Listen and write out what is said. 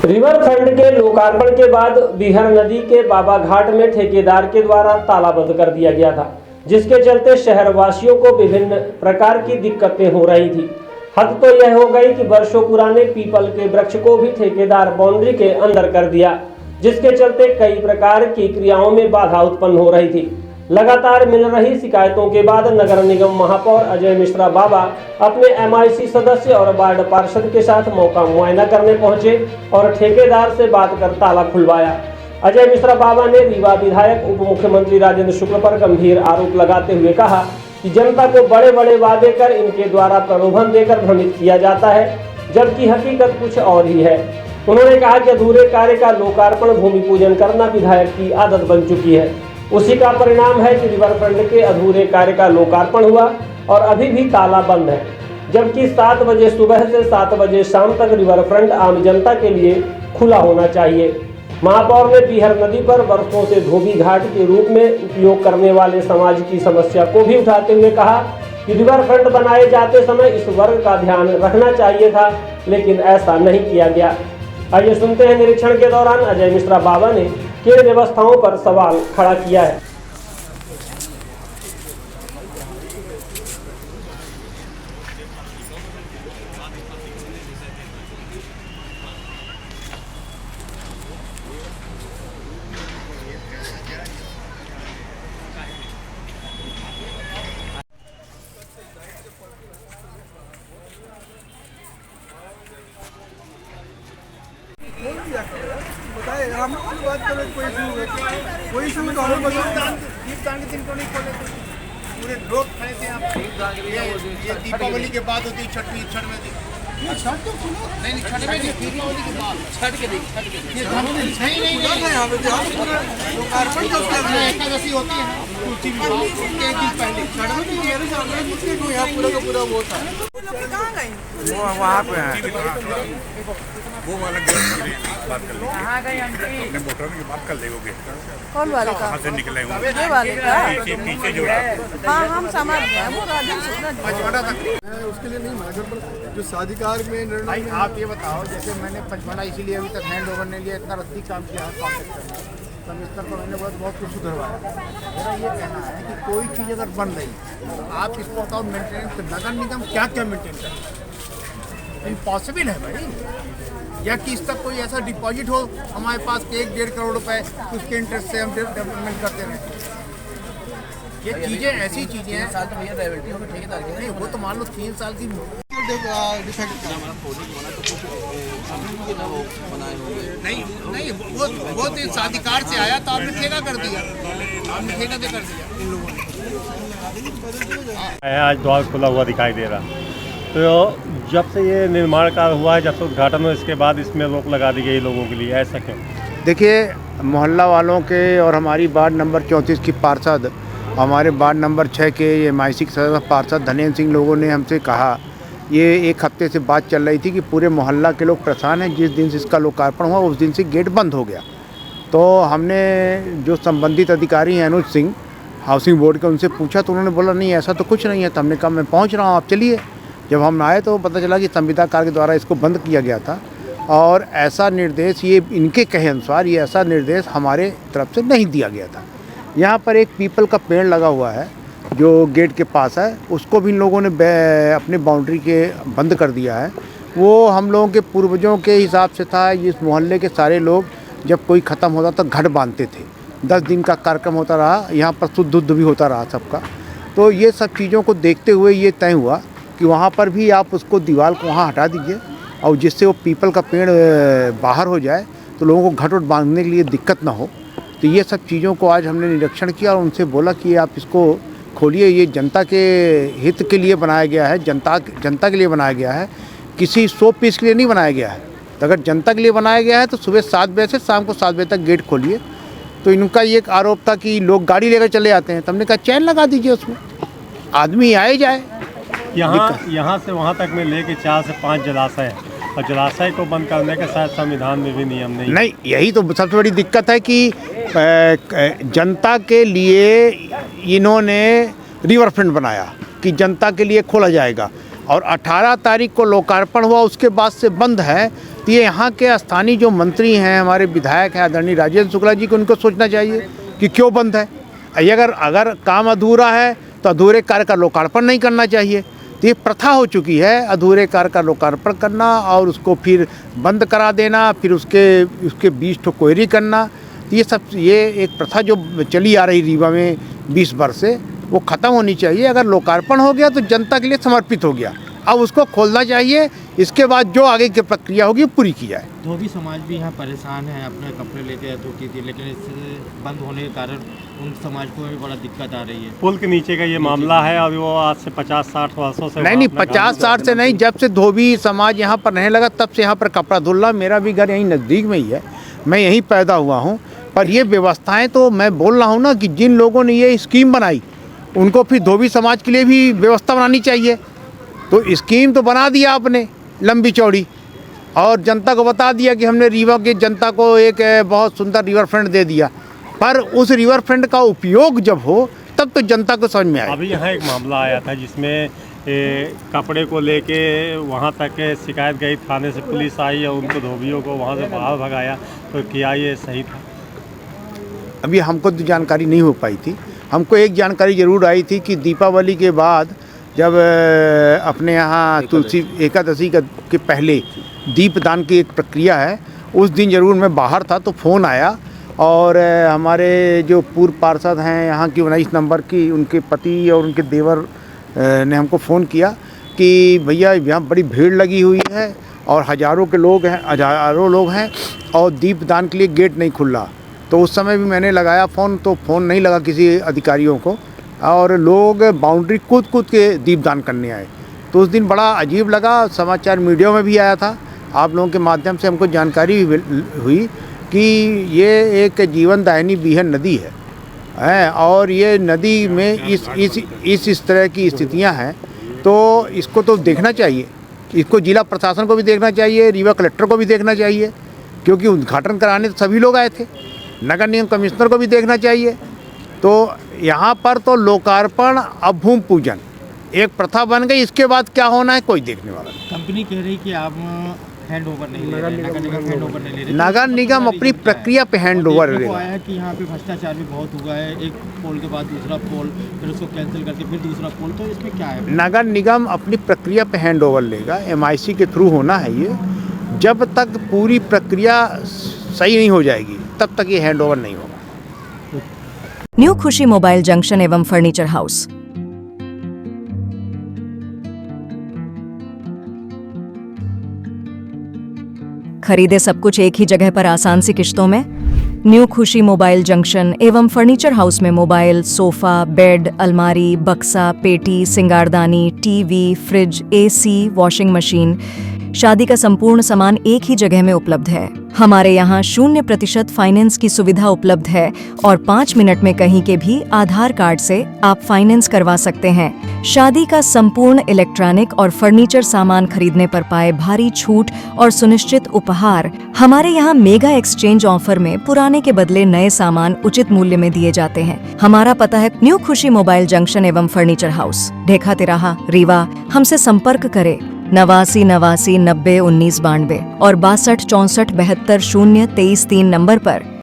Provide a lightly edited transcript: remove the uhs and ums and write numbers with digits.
River front के लोकार्पण के बाद बिहर नदी के बाबा घाट में ठेकेदार के द्वारा तालाबंद कर दिया गया था, जिसके चलते शहरवासियों को विभिन्न प्रकार की दिक्कतें हो रही थी। हद तो यह हो गई कि वर्षों पुराने पीपल के वृक्ष को भी ठेकेदार बाउंड्री के अंदर कर दिया, जिसके चलते कई प्रकार की क्रियाओं में बाधा उत्पन्न हो रही थी। लगातार मिल रही शिकायतों के बाद नगर निगम महापौर अजय मिश्रा बाबा अपने MIC सदस्य और वार्ड पार्षद के साथ मौका मुआयना करने पहुंचे और ठेकेदार से बात कर ताला खुलवाया। अजय मिश्रा बाबा ने रीवा विधायक उप मुख्यमंत्री राजेंद्र शुक्ल पर गंभीर आरोप लगाते हुए कहा कि जनता को बड़े बड़े वादे कर इनके द्वारा प्रलोभन देकर भ्रमित किया जाता है, जबकि हकीकत कुछ और ही है। उन्होंने कहा कि अधूरे कार्य का लोकार्पण भूमि पूजन करना विधायक की आदत बन चुकी है। उसी का परिणाम है कि रिवर फ्रंट के अधूरे कार्य का लोकार्पण हुआ और अभी भी ताला बंद है, जबकि 7 बजे सुबह से 7 बजे शाम तक रिवर फ्रंट आम जनता के लिए खुला होना चाहिए। महापौर ने बिहर नदी पर वर्षों से धोबी घाट के रूप में उपयोग करने वाले समाज की समस्या को भी उठाते हुए कहा कि रिवर फ्रंट बनाए जाते समय इस वर्ग का ध्यान रखना चाहिए था, लेकिन ऐसा नहीं किया गया। आइए सुनते हैं निरीक्षण के दौरान अजय मिश्रा बाबा ने किन व्यवस्थाओं पर सवाल खड़ा किया है। बताए हम बात करें, कोई इशू तो हमें बताओ। दीपदान के दिन को नहीं खोले थे, पूरे लोग खड़े थे यहाँ। ये दीपावली के बाद होती छठ में थी। छठ तो सुनो नहीं छठ में नहीं, दीपावली के बाद छठ के दिन नहीं यहाँ पे लोकार्पण एकादशी होती है तुलसी विवाह के एक दिन पहले छठ में भी मेरे सामने मुझसे को यहाँ पूरा का पूरा वो था। कहाँ गई? वो वहाँ पे है, वो वाला गेट बात कर लेंगे। कहाँ गई आंटी? अपने मोटर की बात कर लेंगे। कौन वाले का? कहाँ से निकले होंगे? ये वाले का? पीछे जो हाँ हम समझ गए, वो राजेंद्र शुक्ला जी। मैं उसके लिए नहीं मांगा, पर जो शादीकार में निर्णय भाई आप ये बताओ, जैसे मैंने पंचमढ़ा इसीलिए अभी तक हैंड ओवर नहीं लिया, इतना रद्दी काम किया है कॉन्ट्रैक्ट करना, तब इस तरह मैंने बहुत कुछ सुधरवाया। मेरा ये कहना है कि कोई चीज़ अगर बन रही, आप इसको बताओ मेंटेनेंस, नगर निगम क्या क्या मेंटेन करे, इम्पॉसिबल है भाई। या कि इस तक कोई ऐसा डिपॉजिट हो हमारे पास कि 1-1.5 करोड़ रुपए उसके इंटरेस्ट से हम डेवलपमेंट करते रहें। ये चीज़ें ऐसी चीज़ें हैं, साल तो भैया ड्राइवरिटी होगी ठेकेदार की नहीं, वो तो मान लो 3 साल की नहीं वो तो शादीकार से आया तो आपने ठेका कर दिया, आपने ठेका दे कर दिया इन लोगों ने। आज द्वार खुला हुआ दिखाई दे रहा, तो जब से ये निर्माण कार्य हुआ है, जब से उद्घाटन हुआ, इसके बाद इसमें रोक लगा दी गई लोगों के लिए, ऐसा क्यों? देखिए, मोहल्ला वालों के और हमारी वार्ड नंबर 34 की पार्षद, हमारे वार्ड नंबर 6 के ये MIC सदस्य पार्षद धनेन्द्र सिंह लोगों ने हमसे कहा, ये 1 हफ्ते से बात चल रही थी कि पूरे मोहल्ला के लोग परेशान हैं। जिस दिन से इसका लोकार्पण हुआ उस दिन से गेट बंद हो गया। तो हमने जो संबंधित अधिकारी हैं अनुज सिंह हाउसिंग बोर्ड के, उनसे पूछा तो उन्होंने बोला नहीं ऐसा तो कुछ नहीं है। तो हमने कहा मैं पहुँच रहा हूँ, आप चलिए। जब हम आए तो पता चला कि संविदाकार के द्वारा इसको बंद किया गया था, और ऐसा निर्देश, ये इनके कहे अनुसार ये ऐसा निर्देश हमारे तरफ से नहीं दिया गया था। यहाँ पर एक पीपल का पेड़ लगा हुआ है जो गेट के पास है, उसको भी इन लोगों ने अपने बाउंड्री के बंद कर दिया है। वो हम लोगों के पूर्वजों के हिसाब से था, इस मोहल्ले के सारे लोग जब कोई ख़त्म होता तो घट बांधते थे। 10 दिन का कार्यक्रम होता रहा, यहाँ पर शुद्ध दुद्ध भी होता रहा सबका। तो ये सब चीज़ों को देखते हुए ये तय हुआ कि वहाँ पर भी आप उसको दीवार को वहाँ हटा दीजिए, और जिससे वो पीपल का पेड़ बाहर हो जाए तो लोगों को घट वट बांधने के लिए दिक्कत ना हो। तो ये सब चीज़ों को आज हमने निरीक्षण किया और उनसे बोला कि आप इसको खोलिए, ये जनता के हित के लिए बनाया गया है, जनता के लिए बनाया गया है, किसी 100 पीस के लिए नहीं बनाया गया है। तो अगर जनता के लिए बनाया गया है तो सुबह 7 बजे से शाम को 7 बजे तक गेट खोलिए। तो इनका ये एक आरोप था कि लोग गाड़ी लेकर चले आते हैं, तो हमने कहा चैन लगा दीजिए, उसमें आदमी आए जाए। यहाँ से वहाँ तक में लेके 4 से 5 जलाशय है, और जलाशय को बंद करने के शायद संविधान में भी नियम नहीं। यही तो सबसे बड़ी दिक्कत है कि जनता के लिए इन्होंने रिवर फ्रंट बनाया कि जनता के लिए खोला जाएगा, और 18 तारीख को लोकार्पण हुआ, उसके बाद से बंद है। तो ये यहाँ के स्थानीय जो मंत्री हैं, हमारे विधायक हैं आदरणीय राजेंद्र शुक्ला जी को, उनको सोचना चाहिए कि क्यों बंद है। अगर काम अधूरा है तो अधूरे कार्य का लोकार्पण नहीं करना चाहिए। तो ये प्रथा हो चुकी है अधूरे कार्य का लोकार्पण करना और उसको फिर बंद करा देना, फिर उसके 20 ठो क्वेरी करना। तो ये एक प्रथा जो चली आ रही रीवा में 20 वर्ष से, वो ख़त्म होनी चाहिए। अगर लोकार्पण हो गया तो जनता के लिए समर्पित हो गया, अब उसको खोलना चाहिए। इसके बाद जो आगे की प्रक्रिया होगी पूरी की जाए। धोबी समाज भी यहाँ परेशान है, अपने कपड़े लेके धोती थी, लेकिन इससे बंद होने के कारण उन समाज को भी बड़ा दिक्कत आ रही है। पुल के नीचे का ये मामला है और वो आज से 50-60 वर्षों से नहीं 50-60 से नहीं, जब से धोबी समाज यहाँ पर रहने लगा तब से यहाँ पर कपड़ा धुलना। मेरा भी घर यहीं नज़दीक में ही है, मैं यहीं पैदा हुआ हूँ। पर ये व्यवस्थाएं तो मैं बोल रहा हूँ ना कि जिन लोगों ने ये स्कीम बनाई उनको फिर धोबी समाज के लिए भी व्यवस्था बनानी चाहिए। तो स्कीम तो बना दिया आपने लंबी चौड़ी और जनता को बता दिया कि हमने रीवा के जनता को एक बहुत सुंदर रिवर फ्रंट दे दिया, पर उस रिवर फ्रंट का उपयोग जब हो तब तो जनता को समझ में आए। अभी यहाँ एक मामला आया था जिसमें कपड़े को लेके वहाँ तक शिकायत गई, थाने से पुलिस आई और उनको धोबियों को वहाँ से बाहर भगाया। तो क्या ये सही था? अभी हमको तो जानकारी नहीं हो पाई थी। हमको एक जानकारी ज़रूर आई थी कि दीपावली के बाद जब अपने यहाँ तुलसी एकादशी के पहले दीपदान की एक प्रक्रिया है, उस दिन ज़रूर मैं बाहर था तो फ़ोन आया और हमारे जो पूर्व पार्षद हैं यहाँ की 19 नंबर की, उनके पति और उनके देवर ने हमको फ़ोन किया कि भैया यहाँ बड़ी भीड़ लगी हुई है और हज़ारों लोग हैं और दीपदान के लिए गेट नहीं खुल रहा। तो उस समय भी मैंने लगाया फ़ोन, तो फ़ोन नहीं लगा किसी अधिकारियों को और लोग बाउंड्री कूद के दीपदान करने आए। तो उस दिन बड़ा अजीब लगा, समाचार मीडिया में भी आया था, आप लोगों के माध्यम से हमको जानकारी हुई कि ये एक जीवनदायिनी बीहन नदी है और ये नदी में इस तरह की स्थितियां हैं। तो इसको तो देखना चाहिए, इसको जिला प्रशासन को भी देखना चाहिए, रीवा कलेक्टर को भी देखना चाहिए, क्योंकि उद्घाटन कराने तो सभी लोग आए थे। नगर निगम कमिश्नर को भी देखना चाहिए। तो यहाँ पर तो लोकार्पण अब भूमि पूजन एक प्रथा बन गई, इसके बाद क्या होना है कोई देखने वाला नहीं। कंपनी कह रही कि आप हैंड ओवर नहीं ले रहे, नगर निगम हैंड ओवर नहीं ले रहे। नगर निगम अपनी प्रक्रिया पे हैंड ओवर ले रहा है। है कि यहाँ पे भ्रष्टाचार भी बहुत हुआ है, एक पोल के बाद दूसरा पोल, फिर उसको कैंसिल करके फिर दूसरा पोल, तो इसमें क्या है? नगर निगम अपनी प्रक्रिया पे हैंड ओवर लेगा, MIC के थ्रू होना है ये। जब तक पूरी प्रक्रिया सही नहीं हो जाएगी तब तक ये हैंड ओवर नहीं होगा। न्यू खुशी मोबाइल जंक्शन एवं फर्नीचर हाउस। खरीदे सब कुछ एक ही जगह पर आसान सी किश्तों में। न्यू खुशी मोबाइल जंक्शन एवं फर्नीचर हाउस में मोबाइल, सोफा, बेड, अलमारी, बक्सा, पेटी, सिंगारदानी, TV, fridge, AC, washing machine, शादी का संपूर्ण सामान एक ही जगह में उपलब्ध है। हमारे यहाँ 0% फाइनेंस की सुविधा उपलब्ध है और 5 मिनट में कहीं के भी आधार कार्ड से आप फाइनेंस करवा सकते हैं। शादी का संपूर्ण इलेक्ट्रॉनिक और फर्नीचर सामान खरीदने पर पाए भारी छूट और सुनिश्चित उपहार। हमारे यहाँ मेगा एक्सचेंज ऑफर में पुराने के बदले नए सामान उचित मूल्य में दिए जाते हैं। हमारा पता है न्यू खुशी मोबाइल जंक्शन एवं फर्नीचर हाउस, ढेखा तिराहा, रीवा। हमसे संपर्क करें 89 90 90 19 92 और 62 64 72 0 23 3 नंबर पर।